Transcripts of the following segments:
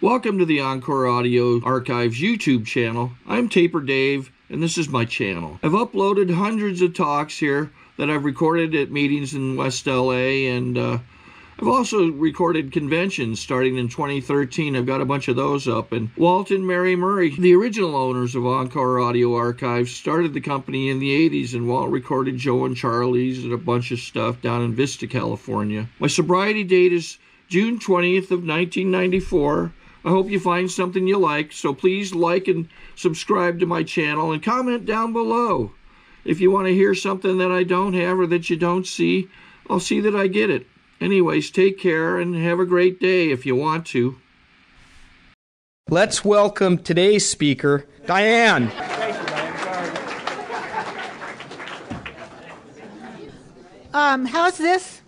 Welcome to the Encore Audio Archives YouTube channel. I'm Taper Dave, and this is my channel. I've uploaded hundreds of talks here that I've recorded at meetings in West LA, and I've also recorded conventions starting in 2013. I've got a bunch of those up. And Walt and Mary Murray, the original owners of Encore Audio Archives, started the company in the 80s, and Walt recorded Joe and Charlie's and a bunch of stuff down in Vista, California. My sobriety date is June 20th of 1994. I hope you find something you like, so please like and subscribe to my channel and comment down below. If you want to hear something that I don't have or that you don't see, I'll see that I get it. Anyways, take care and have a great day if you want to. Let's welcome today's speaker, Dianne. How's this?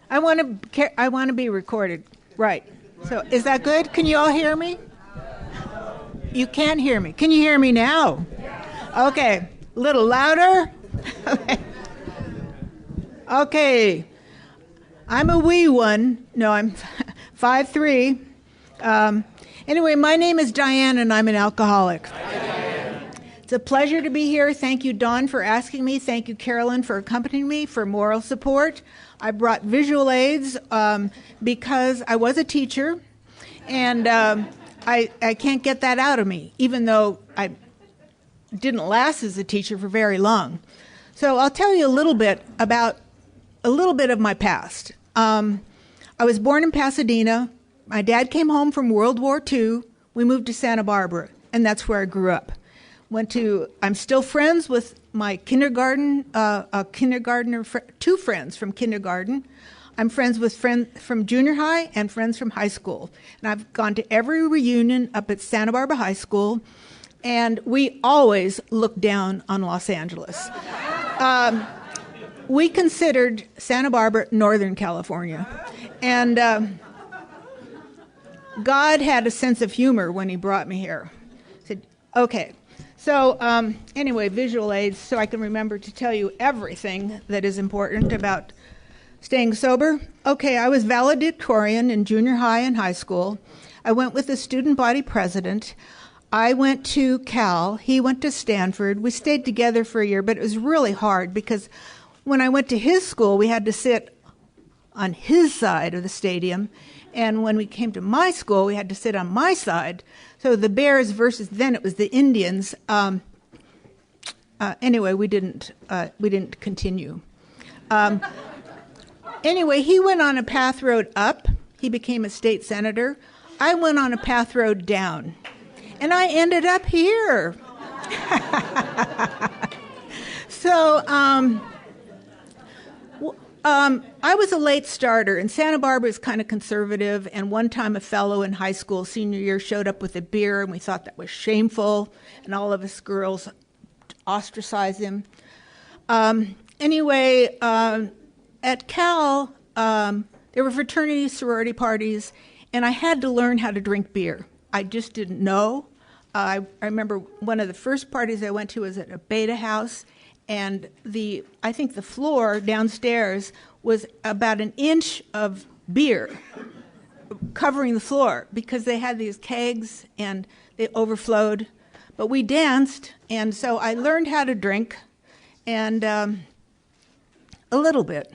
I want to be recorded. Right. So is that good? Can you all hear me? You can hear me. Can you hear me now? Okay. A little louder? Okay. I'm a wee one. No, I'm 5'3". Anyway, my name is Dianne, and I'm an alcoholic. It's a pleasure to be here. Thank you, Dawn, for asking me. Thank you, Carolyn, for accompanying me, for moral support. I brought visual aids because I was a teacher, and I can't get that out of me, even though I didn't last as a teacher for very long. So I'll tell you a little bit of my past. I was born in Pasadena. My dad came home from World War II. We moved to Santa Barbara, and that's where I grew up. I'm still friends with my kindergarten, two friends from kindergarten. I'm friends with friends from junior high and friends from high school. And I've gone to every reunion up at Santa Barbara High School, and we always look down on Los Angeles. We considered Santa Barbara Northern California. And God had a sense of humor when he brought me here. He said, okay. So anyway, visual aids, so I can remember to tell you everything that is important about staying sober. Okay, I was valedictorian in junior high and high school. I went with the student body president. I went to Cal. He went to Stanford. We stayed together for a year, but it was really hard because when I went to his school, we had to sit on his side of the stadium. And when we came to my school, we had to sit on my side. So the Bears versus, then it was the Indians. Anyway, we didn't continue. Anyway, he went on a path road up. He became a state senator. I went on a path road down. And I ended up here. So, I was a late starter, and Santa Barbara is kind of conservative, and one time a fellow in high school, senior year, showed up with a beer, and we thought that was shameful, and all of us girls ostracized him. Anyway, at Cal, there were fraternity, sorority parties, and I had to learn how to drink beer. I just didn't know. I remember one of the first parties I went to was at a beta house, and I think the floor downstairs was about an inch of beer covering the floor because they had these kegs and they overflowed. But we danced, and so I learned how to drink, and a little bit.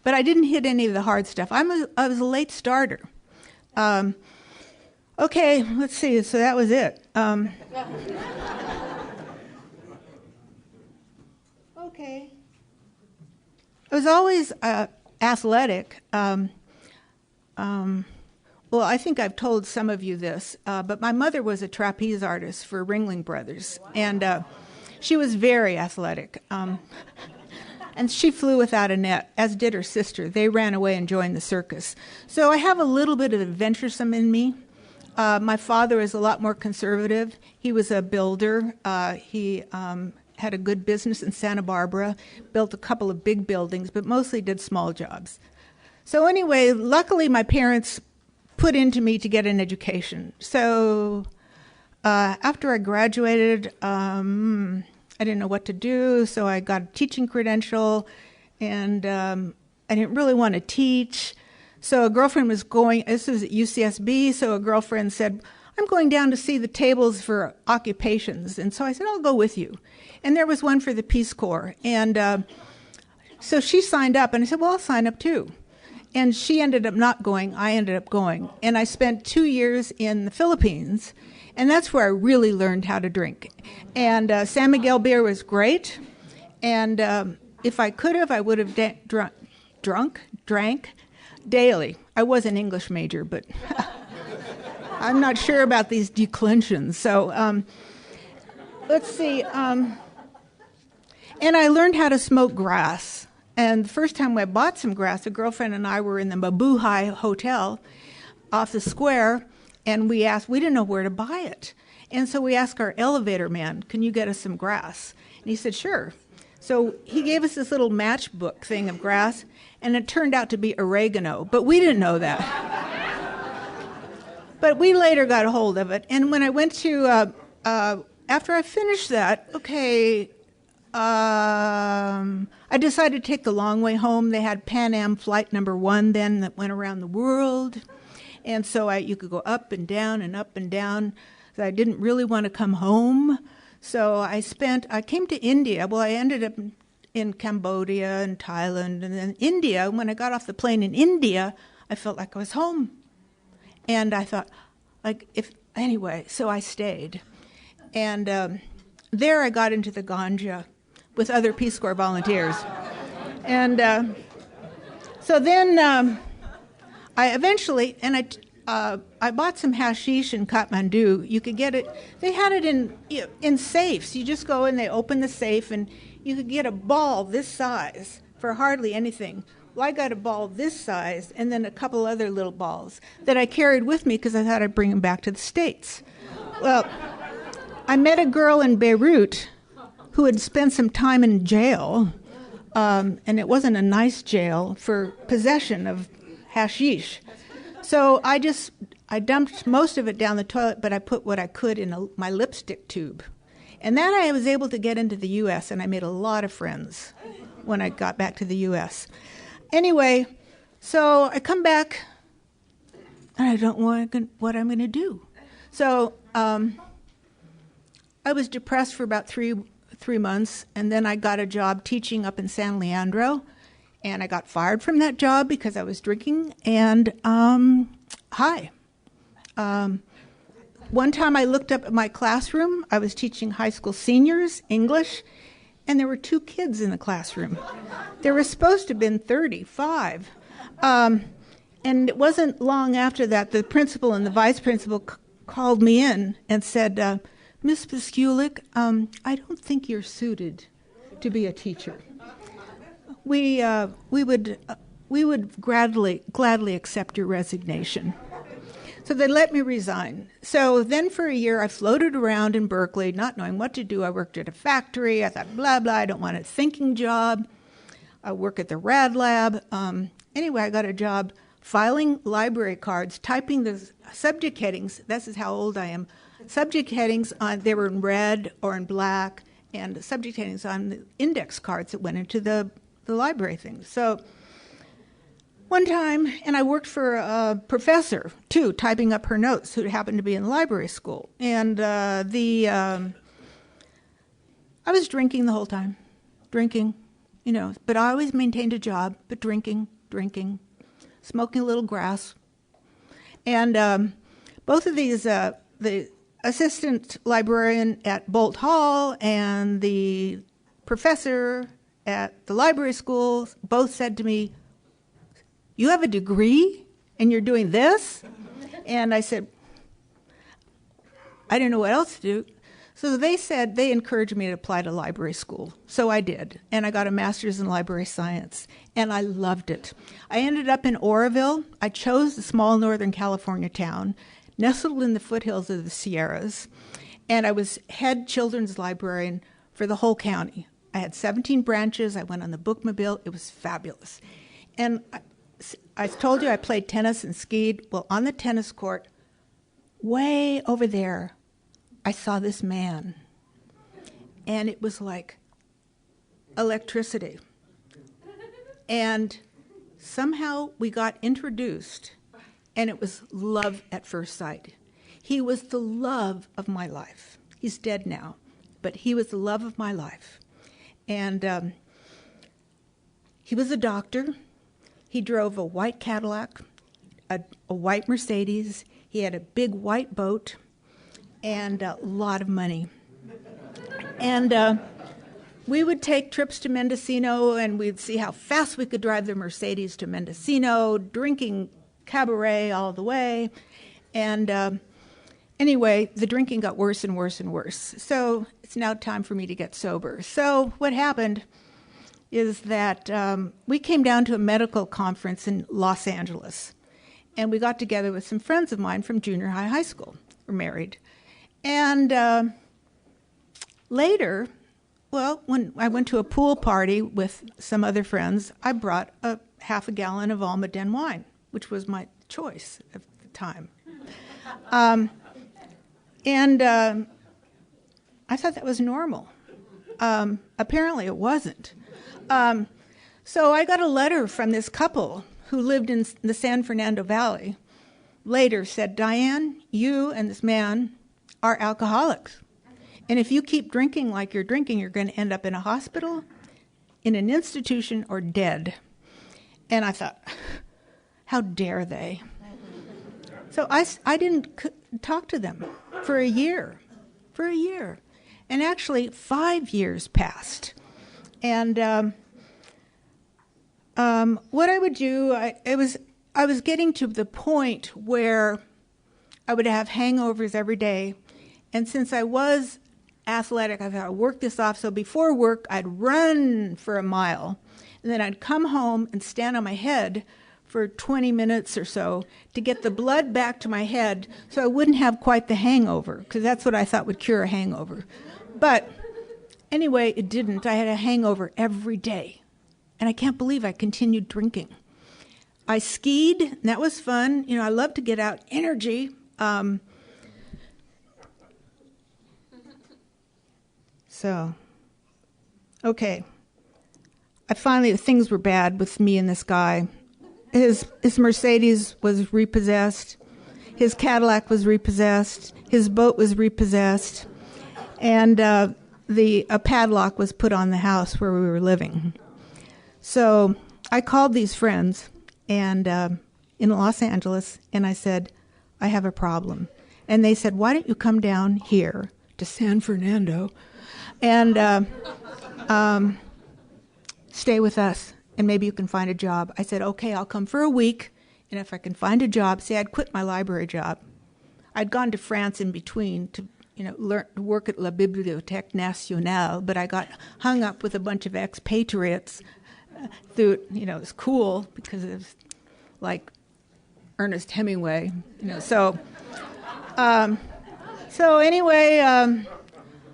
But I didn't hit any of the hard stuff. I was a late starter. Okay, let's see. So that was it. Okay. I was always athletic. Well, I think I've told some of you this, but my mother was a trapeze artist for Ringling Brothers, and she was very athletic. And she flew without a net, as did her sister. They ran away and joined the circus. So I have a little bit of adventuresome in me. My father is a lot more conservative. He was a builder. He had a good business in Santa Barbara, built a couple of big buildings, but mostly did small jobs. So anyway, luckily my parents put into me to get an education. So after I graduated, I didn't know what to do, so I got a teaching credential, and I didn't really want to teach. So a girlfriend was going, this was at UCSB, so a girlfriend said, I'm going down to see the tables for occupations. And so I said, I'll go with you. And there was one for the Peace Corps. And so she signed up, and I said, well, I'll sign up too. And she ended up not going. I ended up going. And I spent 2 years in the Philippines, and that's where I really learned how to drink. And San Miguel beer was great. And if I could have, I would have drank daily. I was an English major, but I'm not sure about these declensions. So let's see. And I learned how to smoke grass. And the first time I bought some grass, a girlfriend and I were in the Mabuhay Hotel off the square, and we didn't know where to buy it. And so we asked our elevator man, can you get us some grass? And he said, sure. So he gave us this little matchbook thing of grass, and it turned out to be oregano, but we didn't know that. But we later got a hold of it. And when I went to, after I finished that, I decided to take the long way home. They had Pan Am Flight number 1 then that went around the world. And so you could go up and down and up and down. So I didn't really want to come home. So I came to India. Well, I ended up in Cambodia and Thailand. And then India, when I got off the plane in India, I felt like I was home. And I thought, anyway, so I stayed. And there I got into the ganja with other Peace Corps volunteers. And so then I eventually, I bought some hashish in Kathmandu. You could get it, they had it in safes. You just go and they open the safe and you could get a ball this size for hardly anything. Well, I got a ball this size and then a couple other little balls that I carried with me because I thought I'd bring them back to the States. Well, I met a girl in Beirut who had spent some time in jail, and it wasn't a nice jail, for possession of hashish. So I dumped most of it down the toilet, but I put what I could in my lipstick tube. And then I was able to get into the U.S., and I made a lot of friends when I got back to the U.S. Anyway, so I come back, and I don't know what I'm going to do. So I was depressed for about three months, and then I got a job teaching up in San Leandro, and I got fired from that job because I was drinking. And one time I looked up at my classroom. I was teaching high school seniors English, and there were 2 kids in the classroom. There were supposed to have been 35. And it wasn't long after that the principal and the vice principal called me in and said, Miss Piskulik, I don't think you're suited to be a teacher. We would gladly accept your resignation. So they let me resign. So then for a year I floated around in Berkeley, not knowing what to do. I worked at a factory. I thought, blah, blah, I don't want a thinking job. I work at the Rad Lab. Anyway, I got a job filing library cards, typing the subject headings. This is how old I am. Subject headings, they were in red or in black, and subject headings on the index cards that went into the library things. So one time, and I worked for a professor, too, typing up her notes, who happened to be in library school. And I was drinking the whole time, but I always maintained a job, but drinking, smoking a little grass. And both of these, the assistant librarian at Bolt Hall and the professor at the library school both said to me, you have a degree and you're doing this? And I said, I didn't know what else to do. So they encouraged me to apply to library school. So I did. And I got a master's in library science. And I loved it. I ended up in Oroville. I chose a small Northern California town, nestled in the foothills of the Sierras. And I was head children's librarian for the whole county. I had 17 branches. I went on the bookmobile. It was fabulous. And I told you I played tennis and skied. Well, on the tennis court, way over there, I saw this man. And it was like electricity. And somehow we got introduced, and it was love at first sight. He was the love of my life. He's dead now, but he was the love of my life. And he was a doctor. He drove a white Cadillac, a white Mercedes. He had a big white boat and a lot of money. And we would take trips to Mendocino, and we'd see how fast we could drive the Mercedes to Mendocino, drinking cabaret all the way. And anyway, the drinking got worse and worse and worse. So it's now time for me to get sober. So what happened is that we came down to a medical conference in Los Angeles. And we got together with some friends of mine from junior high school. We're married. And later, well, when I went to a pool party with some other friends, I brought a half a gallon of Almaden wine, which was my choice at the time. And I thought that was normal. Apparently it wasn't. So I got a letter from this couple who lived in the San Fernando Valley. Later said, Diane, you and this man are alcoholics. And if you keep drinking like you're drinking, you're going to end up in a hospital, in an institution, or dead. And I thought, how dare they? So I didn't talk to them for a year. And actually, 5 years passed. And what I would do, I was getting to the point where I would have hangovers every day. And since I was athletic, I thought I'd work this off. So before work, I'd run for a mile. And then I'd come home and stand on my head for 20 minutes or so to get the blood back to my head so I wouldn't have quite the hangover, because that's what I thought would cure a hangover. But anyway, it didn't. I had a hangover every day. And I can't believe I continued drinking. I skied, and that was fun. You know, I love to get out energy. So, okay. Things were bad with me and this guy. His Mercedes was repossessed. His Cadillac was repossessed. His boat was repossessed. And a padlock was put on the house where we were living. So I called these friends and in Los Angeles, and I said, I have a problem. And they said, why don't you come down here to San Fernando and stay with us, and maybe you can find a job. I said, okay, I'll come for a week, and if I can find a job, I'd quit my library job. I'd gone to France in between to work at La Bibliothèque Nationale, but I got hung up with a bunch of expatriates through, it was cool because it was like Ernest Hemingway, So anyway,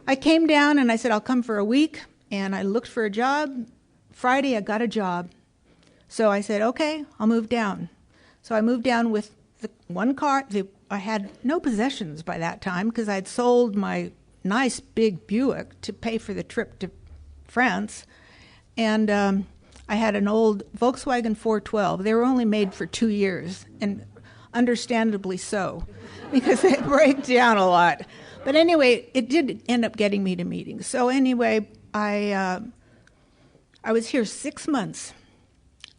I came down and I said, I'll come for a week, and I looked for a job. Friday, I got a job. So I said, okay, I'll move down. So I moved down with the one car. I had no possessions by that time because I'd sold my nice big Buick to pay for the trip to France. And I had an old Volkswagen 412. They were only made for 2 years, and understandably so, because they break down a lot. But anyway, it did end up getting me to meetings. So anyway, I was here 6 months.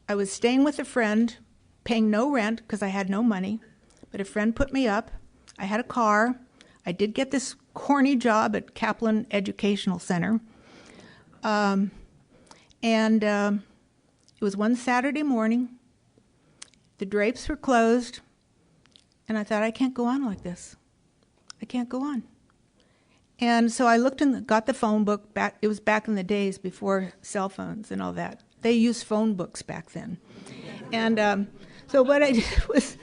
I was staying with a friend, paying no rent because I had no money, but a friend put me up. I had a car. I did get this corny job at Kaplan Educational Center. And it was one Saturday morning. The drapes were closed, and I thought, I can't go on like this. I can't go on. And so I looked and got the phone book. It was back in the days before cell phones and all that. They used phone books back then. And so what I did was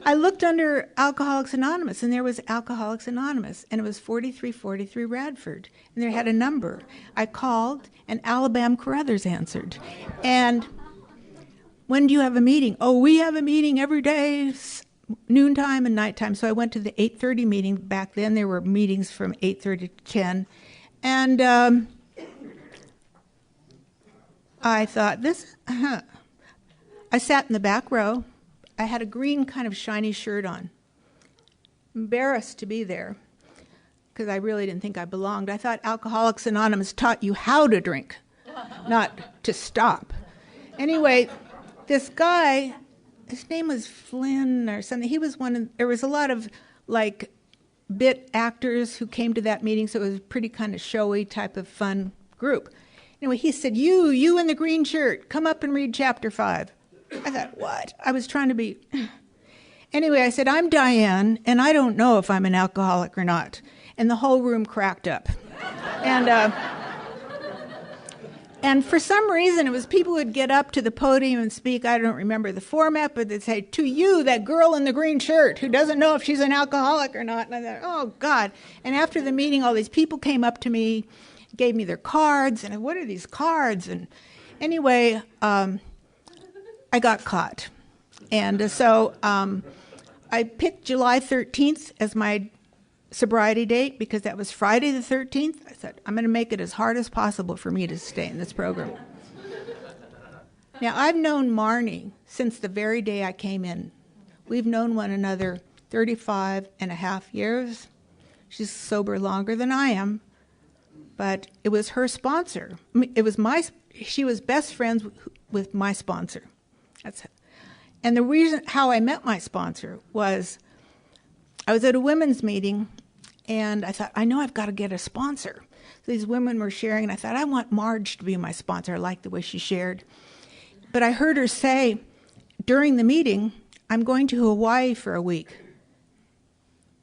I looked under Alcoholics Anonymous, and there was Alcoholics Anonymous, and it was 4343 Radford, and they had a number. I called, and Alabama Carruthers answered. And when do you have a meeting? Oh, we have a meeting every day, noontime and nighttime. So I went to the 8:30 meeting. Back then there were meetings from 8:30 to 10. And I thought, I sat in the back row. I had a green kind of shiny shirt on. Embarrassed to be there because I really didn't think I belonged. I thought Alcoholics Anonymous taught you how to drink, not to stop. Anyway, this guy, his name was Flynn or something. He was there was a lot of like bit actors who came to that meeting, so it was a pretty kind of showy type of fun group. Anyway, he said, you in the green shirt, come up and read chapter 5. I thought, what? I was trying to be... Anyway, I said, I'm Diane, and I don't know if I'm an alcoholic or not. And the whole room cracked up. And for some reason, it was people who would get up to the podium and speak. I don't remember the format, but they'd say, to you, that girl in the green shirt who doesn't know if she's an alcoholic or not. And I thought, oh, God. And after the meeting, all these people came up to me, gave me their cards, and what are these cards? And anyway, I got caught. And so I picked July 13th as my sobriety date because that was Friday the 13th. I said, I'm going to make it as hard as possible for me to stay in this program. Now, I've known Marnie since the very day I came in. We've known one another 35 and a half years. She's sober longer than I am, but it was her sponsor. I mean, she was best friends with my sponsor. That's it. And the reason how I met my sponsor was I was at a women's meeting, and I thought, I know I've got to get a sponsor. So these women were sharing, and I thought, I want Marge to be my sponsor. I liked the way she shared. But I heard her say during the meeting, I'm going to Hawaii for a week.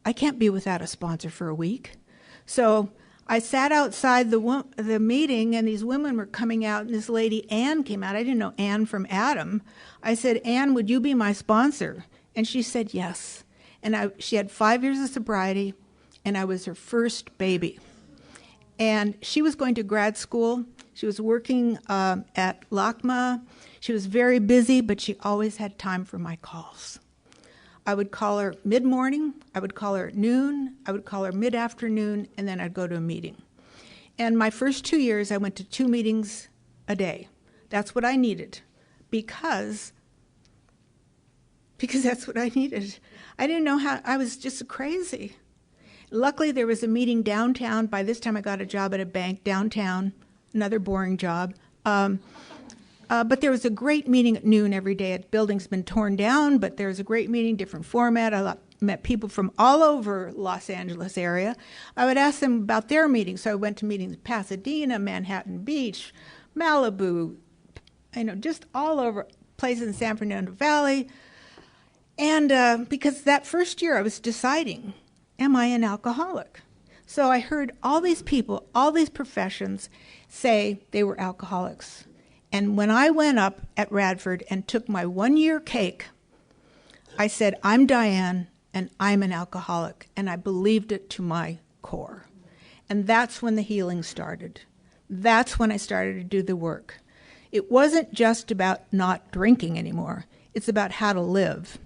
I can't be without a sponsor for a week. So I sat outside the meeting, and these women were coming out, and this lady, Ann, came out. I didn't know Ann from Adam. I said, Ann, would you be my sponsor? And she said yes. And she had 5 years of sobriety, and I was her first baby. And she was going to grad school. She was working at LACMA. She was very busy, but she always had time for my calls. I would call her mid-morning, I would call her at noon, I would call her mid-afternoon, and then I'd go to a meeting. And my first 2 years, I went to 2 meetings a day. That's what I needed, because that's what I needed. I didn't know how, I was just crazy. Luckily, there was a meeting downtown. By this time, I got a job at a bank downtown, another boring job. But there was a great meeting at noon every day. The building's been torn down, but there was a great meeting, different format. I met people from all over Los Angeles area. I would ask them about their meetings. So I went to meetings in Pasadena, Manhattan Beach, Malibu, just all over places in San Fernando Valley. And because that first year I was deciding, am I an alcoholic? So I heard all these people, all these professions say they were alcoholics. And when I went up at Radford and took my 1-year cake, I said, I'm Diane, and I'm an alcoholic. And I believed it to my core. And that's when the healing started. That's when I started to do the work. It wasn't just about not drinking anymore. It's about how to live.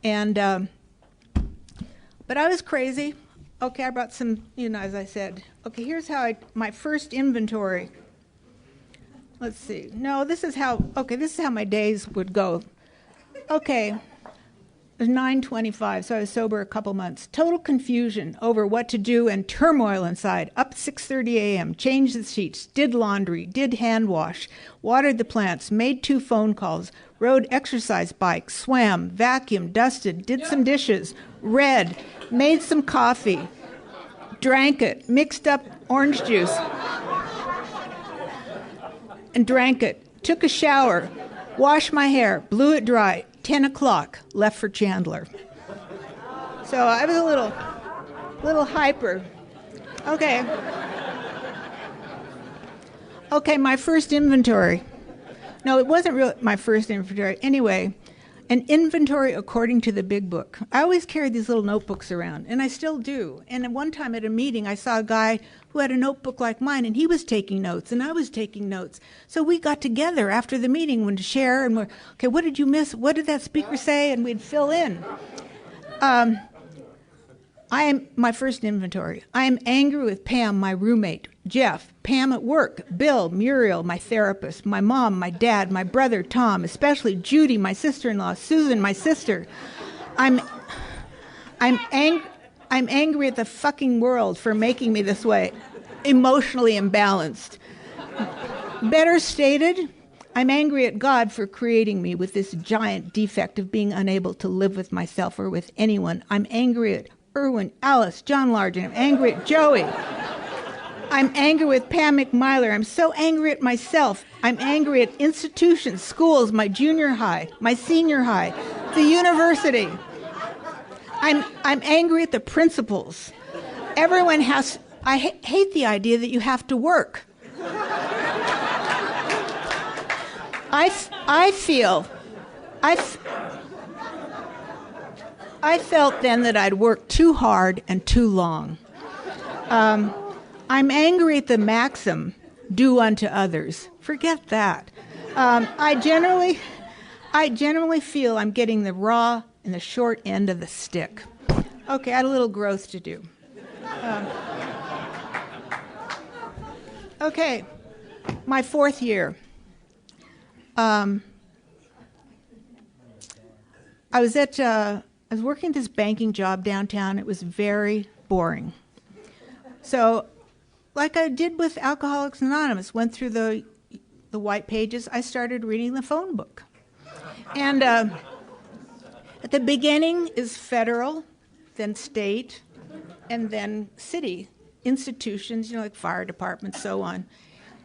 And, but I was crazy. Okay, I brought some, as I said. Okay, here's how my first inventory. Let's see. No, this is how my days would go. Okay, it was 9:25, so I was sober a couple months. Total confusion over what to do and turmoil inside. Up 6:30 a.m., changed the sheets, did laundry, did hand wash, watered the plants, made 2 phone calls, rode exercise bikes, swam, vacuumed, dusted, did some dishes, read, made some coffee, drank it, mixed up orange juice, and drank it, took a shower, washed my hair, blew it dry, 10 o'clock, left for Chandler. So I was a little hyper. Okay, my first inventory. No, it wasn't really my first inventory. Anyway, an inventory according to the big book. I always carried these little notebooks around, and I still do. And at one time at a meeting, I saw a guy who had a notebook like mine, and he was taking notes, and I was taking notes. So we got together after the meeting to share, and okay, what did you miss? What did that speaker say? And we'd fill in. I am my first inventory. I am angry with Pam, my roommate, Jeff, Pam at work, Bill, Muriel, my therapist, my mom, my dad, my brother, Tom, especially Judy, my sister-in-law, Susan, my sister. I'm angry at the fucking world for making me this way, emotionally imbalanced. Better stated, I'm angry at God for creating me with this giant defect of being unable to live with myself or with anyone. I'm angry at Erwin, Alice, John Largen. I'm angry at Joey. I'm angry with Pam McMyler. I'm so angry at myself. I'm angry at institutions, schools, my junior high, my senior high, the university. I'm angry at the principals. Everyone has... I hate the idea that you have to work. I felt then that I'd worked too hard and too long. I'm angry at the maxim, do unto others. Forget that. I generally feel I'm getting the raw and the short end of the stick. Okay, I had a little growth to do. Okay, my fourth year. I was working this banking job downtown. It was very boring. So, like I did with Alcoholics Anonymous, went through the white pages, I started reading the phone book. And at the beginning is federal, then state, and then city institutions, like fire departments, so on.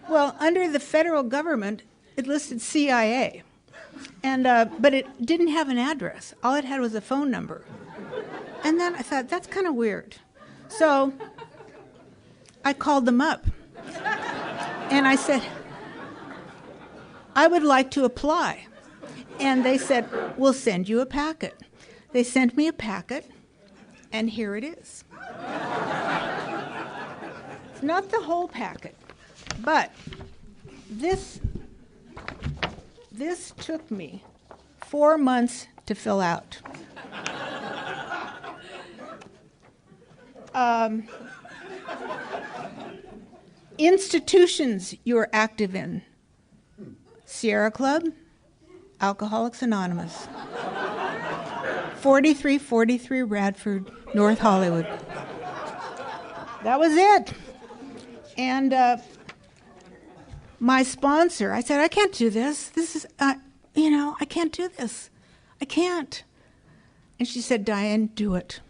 Well, under the federal government, it listed CIA. And but it didn't have an address. All it had was a phone number. And then I thought, that's kind of weird. So I called them up. And I said, I would like to apply. And they said, we'll send you a packet. They sent me a packet, and here it is. It's not the whole packet, but this took me 4 months to fill out. Institutions you are active in: Sierra Club, Alcoholics Anonymous, 4343 Radford, North Hollywood. That was it. And my sponsor, I said, I can't do this. This is, I can't do this. I can't. And she said, Diane, do it.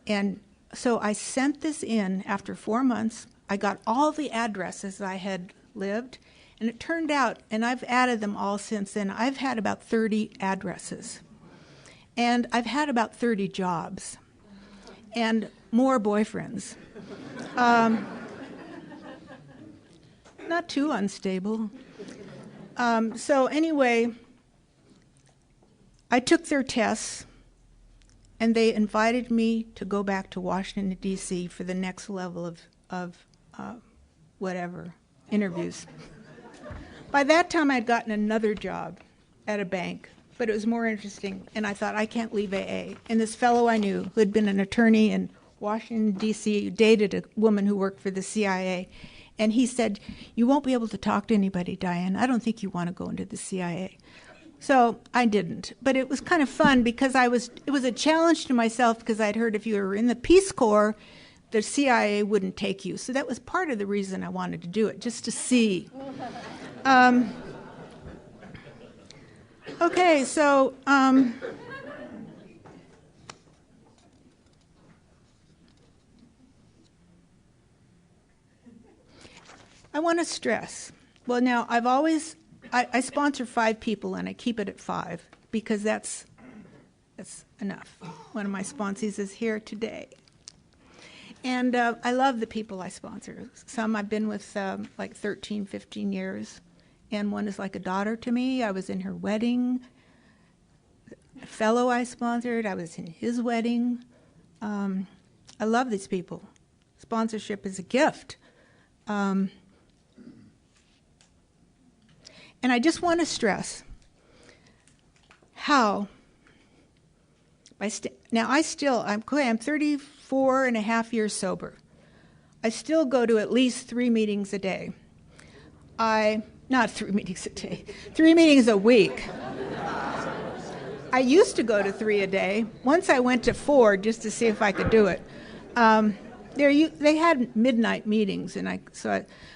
And so I sent this in after 4 months. I got all the addresses I had lived, and it turned out, and I've added them all since then, I've had about 30 addresses. And I've had about 30 jobs. And more boyfriends. Not too unstable. So anyway, I took their tests, and they invited me to go back to Washington, D.C. for the next level of interviews. By that time, I'd gotten another job at a bank, but it was more interesting, and I thought, I can't leave AA. And this fellow I knew, who had been an attorney in Washington, D.C., dated a woman who worked for the CIA, and he said, you won't be able to talk to anybody, Diane. I don't think you want to go into the CIA. So I didn't. But it was kind of fun because it was a challenge to myself, because I'd heard if you were in the Peace Corps, the CIA wouldn't take you. So that was part of the reason I wanted to do it, just to see. Okay, so I want to stress. Well, now I sponsor 5 people, and I keep it at 5 because that's enough. One of my sponsees is here today. And I love the people I sponsor. Some I've been with like 13, 15 years. And one is like a daughter to me. I was in her wedding. A fellow I sponsored, I was in his wedding. I love these people. Sponsorship is a gift. And I just want to stress how, I'm 34 4.5 years sober. I still go to at least 3 meetings a day. Not 3 meetings a day, 3 meetings a week. I used to go to 3 a day. Once I went to 4 just to see if I could do it. They had midnight meetings,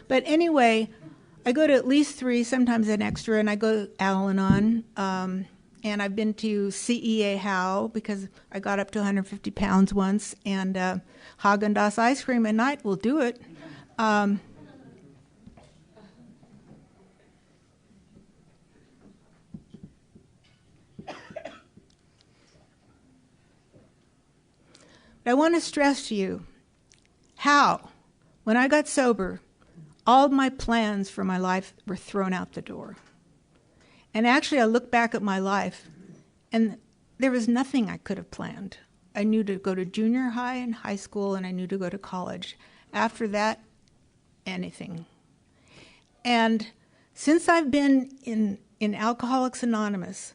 but anyway, I go to at least 3, sometimes an extra, and I go to Al-Anon, and I've been to CEA How because I got up to 150 pounds once, and Haagen-Dazs ice cream at night will do it. But I want to stress to you how, when I got sober, all of my plans for my life were thrown out the door. And actually, I look back at my life, and there was nothing I could have planned. I knew to go to junior high and high school, and I knew to go to college. After that, anything. And since I've been in Alcoholics Anonymous,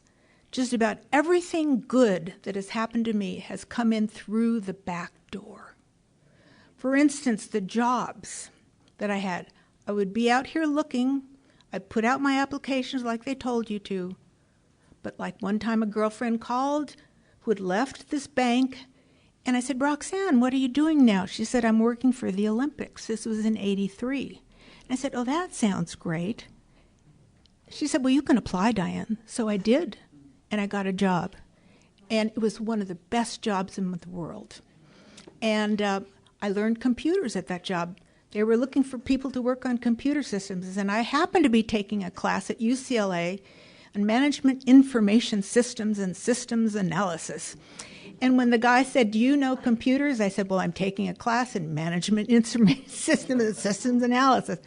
just about everything good that has happened to me has come in through the back door. For instance, the jobs that I had. I would be out here looking. I'd put out my applications like they told you to. But like one time a girlfriend called who had left this bank, and I said, Roxanne, what are you doing now? She said, I'm working for the Olympics. This was in '83. And I said, oh, that sounds great. She said, well, you can apply, Diane. So I did. And I got a job. And it was one of the best jobs in the world. And I learned computers at that job. They were looking for people to work on computer systems. And I happened to be taking a class at UCLA on Management Information Systems and Systems Analysis. And when the guy said, do you know computers? I said, well, I'm taking a class in Management Information Systems and Systems Analysis.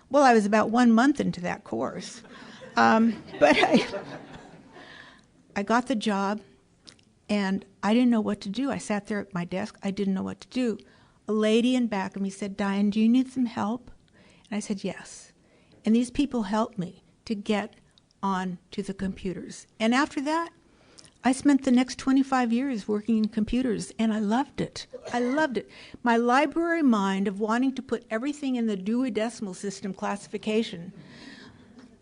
Well, I was about 1 month into that course. But I got the job, and I didn't know what to do. I sat there at my desk. I didn't know what to do. A lady in back of me said, Diane, do you need some help? And I said, yes. And these people helped me to get on to the computers. And after that, I spent the next 25 years working in computers, and I loved it. I loved it. My library mind of wanting to put everything in the Dewey Decimal System classification.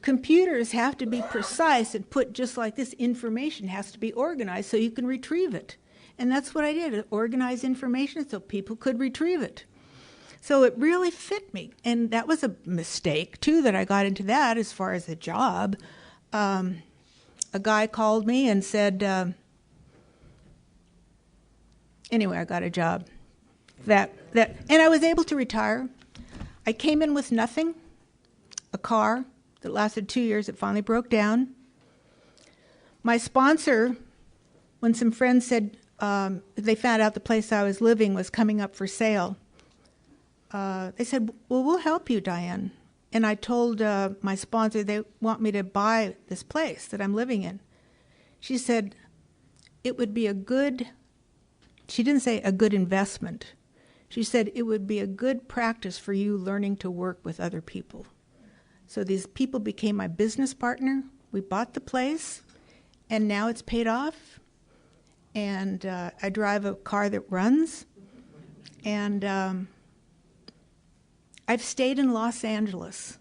Computers have to be precise and put just like this. Information has to be organized so you can retrieve it. And that's what I did, organize information so people could retrieve it. So it really fit me. And that was a mistake, too, that I got into that as far as a job. A guy called me and said, anyway, I got a job. And I was able to retire. I came in with nothing, a car that lasted 2 years. It finally broke down. My sponsor, when some friends said they found out the place I was living was coming up for sale, they said, well, we'll help you, Diane. And I told my sponsor they want me to buy this place that I'm living in. She said it would be she didn't say a good investment. She said it would be a good practice for you learning to work with other people. So these people became my business partner. We bought the place, and now it's paid off. And I drive a car that runs. And I've stayed in Los Angeles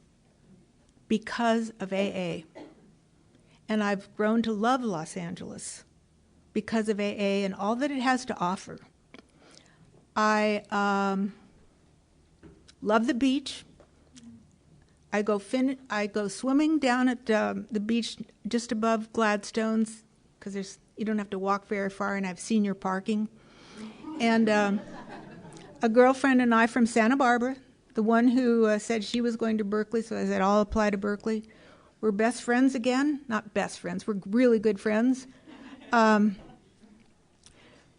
because of AA. And I've grown to love Los Angeles because of AA and all that it has to offer. I love the beach. I go swimming down at the beach just above Gladstone's because you don't have to walk very far, and I have senior parking. And a girlfriend and I from Santa Barbara, the one who said she was going to Berkeley, so I said, I'll apply to Berkeley. We're best friends again. Not best friends. We're really good friends.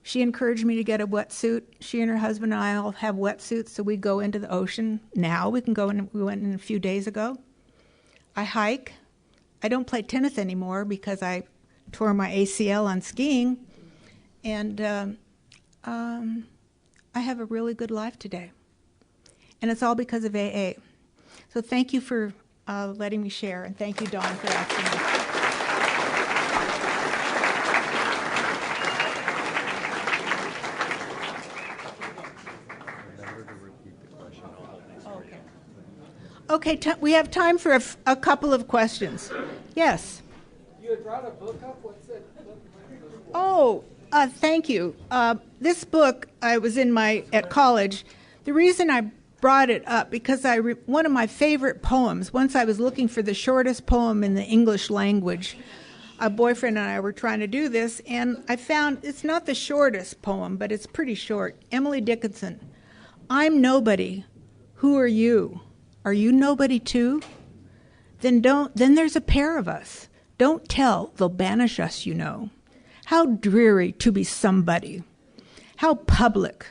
She encouraged me to get a wetsuit. She and her husband and I all have wetsuits, so we go into the ocean now. We can go in. We went in a few days ago. I hike. I don't play tennis anymore because I tore my ACL on skiing. And I have a really good life today. And it's all because of AA. So thank you for letting me share, and thank you, Dawn, for asking me. Okay, we have time for a couple of questions. Yes. You had brought a book up. What's it? Oh, thank you. This book, I was at college. The reason I brought it up because one of my favorite poems. Once I was looking for the shortest poem in the English language. A boyfriend and I were trying to do this, and I found it's not the shortest poem, but it's pretty short. Emily Dickinson. I'm nobody. Who are you? Are you nobody too? Then there's a pair of us. Don't tell, they'll banish us, you know. How dreary to be somebody. How public,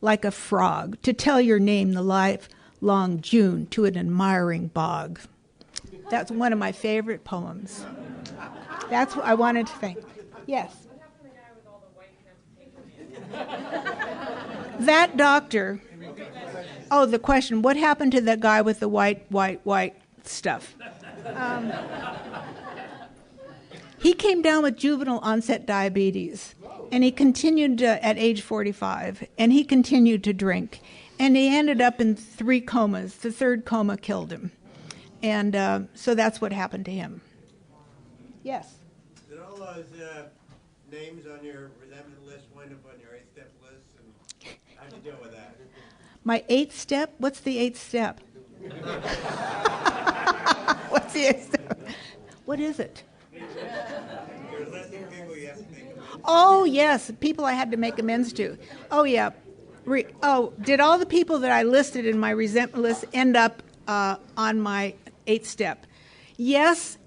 like a frog, to tell your name the lifelong June to an admiring bog. That's one of my favorite poems. That's what I wanted to think. Yes. That doctor. Oh, the question, what happened to that guy with the white stuff? He came down with juvenile onset diabetes, and he continued at age 45, and he continued to drink, and he ended up in 3 comas. The 3rd coma killed him, and so that's what happened to him. Yes? Did all those names on your resentment list wind up on your 8-step list, and how'd you deal with that? My 8th step? What's the 8th step? What's the 8th step? What is it? You're listing people you have to make amends to. Oh, yes, people I had to make amends to. Oh, yeah. Did all the people that I listed in my resentment list end up on my 8th step? Yes,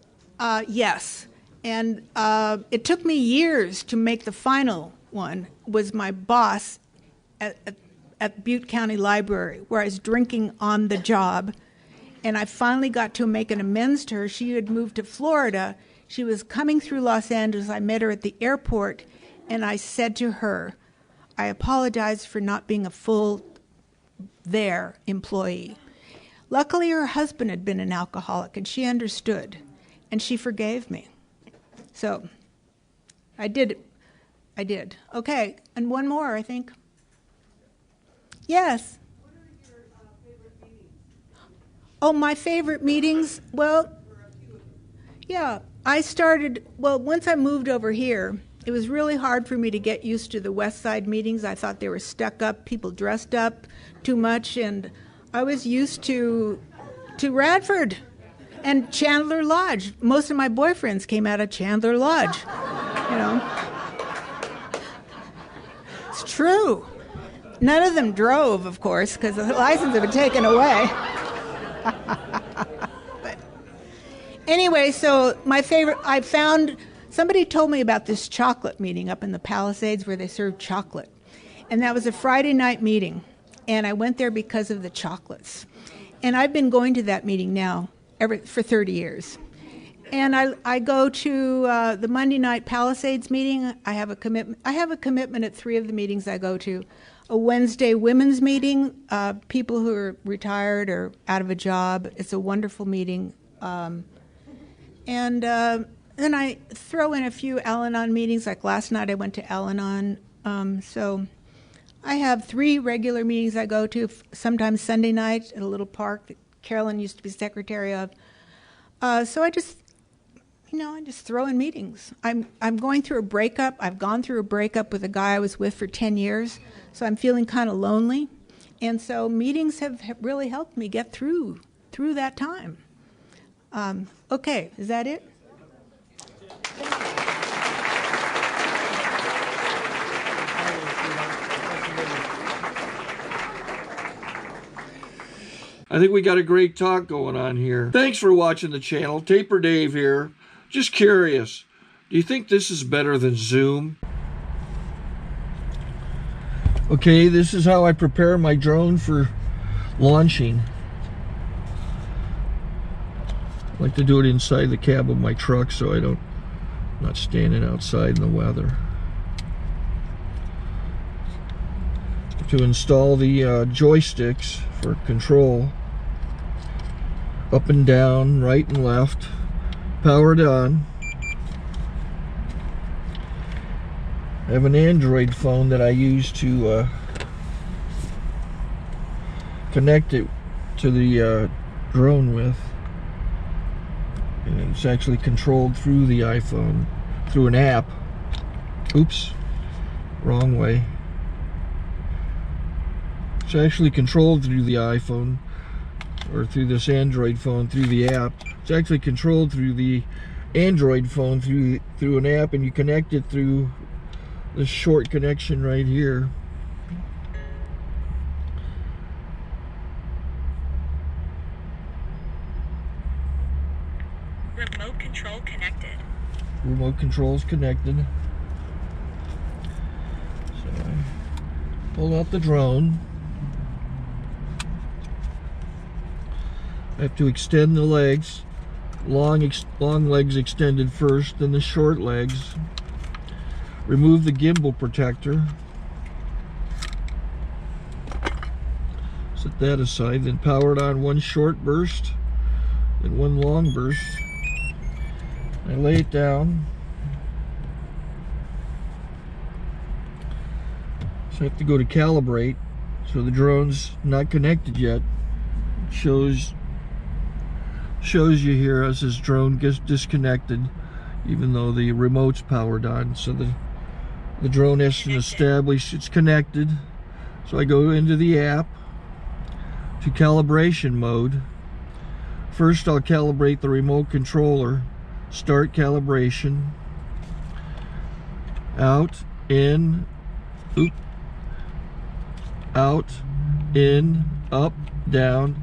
yes. And it took me years to make the final one. Was my boss at Butte County Library, where I was drinking on the job. And I finally got to make an amends to her. She had moved to Florida. She was coming through Los Angeles. I met her at the airport, and I said to her, I apologize for not being a full there employee. Luckily, her husband had been an alcoholic, and she understood, and she forgave me. So I did it. I did. Okay, and one more, I think. Yes? What are your favorite meetings? Oh, my favorite meetings? Well, yeah, once I moved over here, it was really hard for me to get used to the West Side meetings. I thought they were stuck up, people dressed up too much, and I was used to Radford and Chandler Lodge. Most of my boyfriends came out of Chandler Lodge, you know. It's true. None of them drove, of course, because the license had been taken away. But anyway, so my favorite, somebody told me about this chocolate meeting up in the Palisades where they served chocolate. And that was a Friday night meeting. And I went there because of the chocolates. And I've been going to that meeting now for 30 years. And I go to the Monday night Palisades meeting. I have a commitment at 3 of the meetings I go to. A Wednesday women's meeting, people who are retired or out of a job. It's a wonderful meeting. And then I throw in a few Al-Anon meetings. Like last night I went to Al-Anon. So I have 3 regular meetings I go to, sometimes Sunday night at a little park that Carolyn used to be secretary of. So I just throw in meetings. I'm going through a breakup. I've gone through a breakup with a guy I was with for 10 years, so I'm feeling kind of lonely. And so meetings have really helped me get through that time. Okay, is that it? I think we got a great talk going on here. Thanks for watching the channel. Taper Dave here. Just curious, do you think this is better than Zoom? Okay, this is how I prepare my drone for launching. I like to do it inside the cab of my truck so I'm not standing outside in the weather. To install the joysticks for control, up and down, right and left, powered on. I have an Android phone that I use to connect it to the drone with. And it's actually controlled through the iPhone, through an app. Oops, wrong way. It's actually controlled through the iPhone, or through this Android phone, through the app. It's actually controlled through the Android phone, through an app, and you connect it through this short connection right here. Remote control connected. Remote control's connected. So I pull out the drone. I have to extend the legs. Long legs extended first, then the short legs. Remove the gimbal protector. Set that aside, then power it on one short burst, then one long burst. I lay it down. So I have to go to calibrate. So the drone's not connected yet. It shows you here as this drone gets disconnected, even though the remote's powered on. So the drone has to establish it's connected. So I go into the app to calibration mode. First I'll calibrate the remote controller. Start calibration. Out, in, out, in, up, down,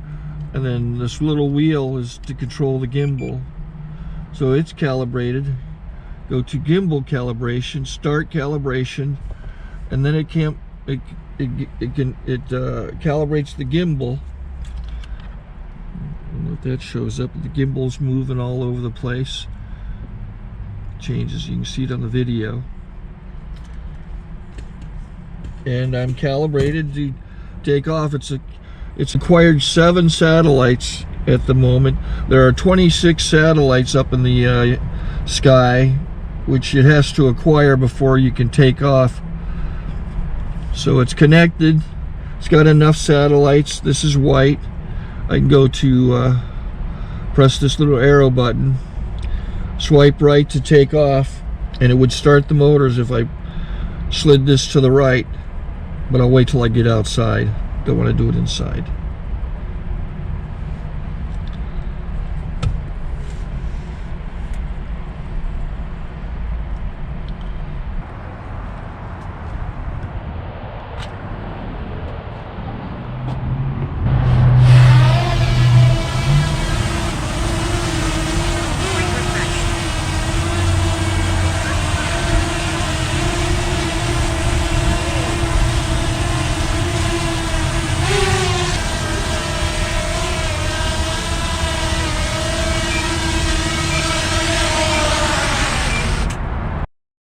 and then this little wheel is to control the gimbal. So it's calibrated. Go to gimbal calibration, start calibration, and then it calibrates the gimbal. If that shows up, the gimbal's moving all over the place. Changes, you can see it on the video. And I'm calibrated to take off. It's acquired 7 satellites at the moment. There are 26 satellites up in the sky, which it has to acquire before you can take off. So it's connected. It's got enough satellites. This is white. I can go to press this little arrow button, swipe right to take off, and it would start the motors if I slid this to the right, but I'll wait till I get outside. Don't want to do it inside.